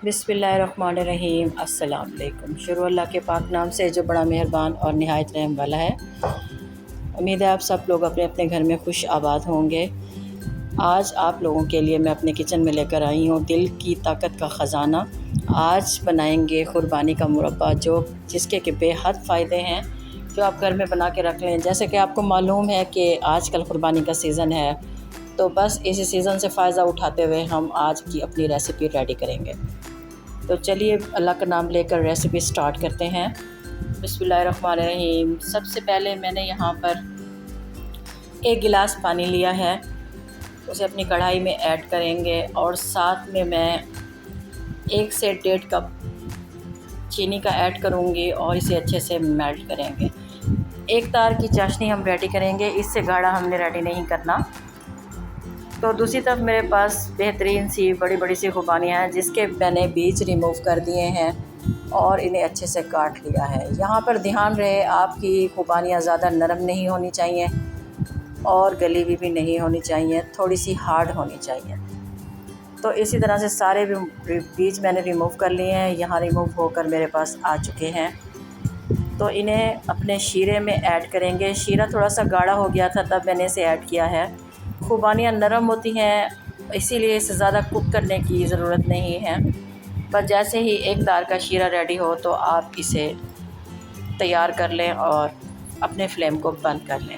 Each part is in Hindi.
बिस्मिल्लाहिर्रहमानिर्रहीम। अस्सलाम वालेकुम। शुरू अल्लाह के पाक नाम से जो बड़ा मेहरबान और नहायत रहम वाला है। उम्मीद है आप सब लोग अपने अपने घर में खुश आबाद होंगे। आज आप लोगों के लिए मैं अपने किचन में लेकर आई हूँ दिल की ताकत का ख़जाना। आज बनाएंगे क़ुरबानी का मुरब्बा जिसके के बेहद फ़ायदे हैं, जो आप घर में बना के रख लें। जैसे कि आपको मालूम है कि आजकल क़ुरबानी का सीज़न है, तो बस इसी सीज़न से फ़ायदा उठाते हुए हम आज की अपनी रेसिपी रेडी करेंगे। तो चलिए अल्लाह का नाम लेकर रेसिपी स्टार्ट करते हैं। बिस्मिल्लाहिर्रहमानिर्रहीम। सबसे पहले मैंने यहाँ पर 1 गिलास पानी लिया है, उसे अपनी कढ़ाई में ऐड करेंगे और साथ में मैं 1 से 1.5 कप चीनी का ऐड करूँगी और इसे अच्छे से मेल्ट करेंगे। एक तार की चाशनी हम रेडी करेंगे, इससे गाढ़ा हमने रेडी नहीं करना। तो दूसरी तरफ मेरे पास बेहतरीन सी बड़ी बड़ी सी खुबानियाँ हैं, जिसके मैंने बीज रिमूव कर दिए हैं और इन्हें अच्छे से काट लिया है। यहाँ पर ध्यान रहे आपकी खुबानियाँ ज़्यादा नरम नहीं होनी चाहिए और गली हुई भी नहीं होनी चाहिए, थोड़ी सी हार्ड होनी चाहिए। तो इसी तरह से सारे बीज मैंने रिमूव कर लिए हैं, यहाँ रिमूव होकर मेरे पास आ चुके हैं। तो इन्हें अपने शीरे में ऐड करेंगे। शीरा थोड़ा सा गाढ़ा हो गया था, तब मैंने इसे ऐड किया है। खुबानियाँ नरम होती हैं, इसीलिए इसे ज़्यादा कुक करने की ज़रूरत नहीं है। बस जैसे ही एक तार का शीरा रेडी हो तो आप इसे तैयार कर लें और अपने फ्लेम को बंद कर लें।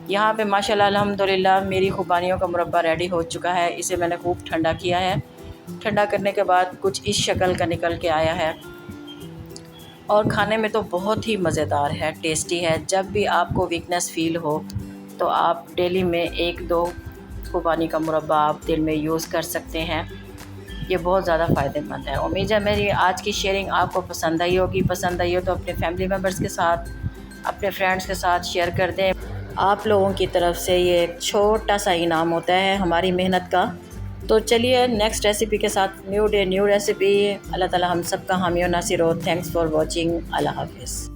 यहाँ पे माशाल्लाह अल्हम्दुलिल्लाह मेरी खुबानियों का मुरब्बा रेडी हो चुका है। इसे मैंने खूब ठंडा किया है। ठंडा करने के बाद कुछ इस शक्ल का निकल के आया है और खाने में तो बहुत ही मज़ेदार है, टेस्टी है। जब भी आपको वीकनेस फ़ील हो तो आप डेली में 1-2 खुबानी का मुरब्बा आप दिन में यूज़ कर सकते हैं। ये बहुत ज़्यादा फ़ायदेमंद है। उम्मीद है मेरी आज की शेयरिंग आपको पसंद आई होगी। पसंद आई हो तो अपने फैमिली मेम्बर्स के साथ, अपने फ्रेंड्स के साथ शेयर कर दें। आप लोगों की तरफ से ये एक छोटा सा इनाम होता है हमारी मेहनत का। तो चलिए नेक्स्ट रेसिपी के साथ, न्यू डे न्यू रेसिपी। अल्लाह ताला हम सब का हामी और नासिर हो। Thanks for watching. अल्लाह हाफ़िज़।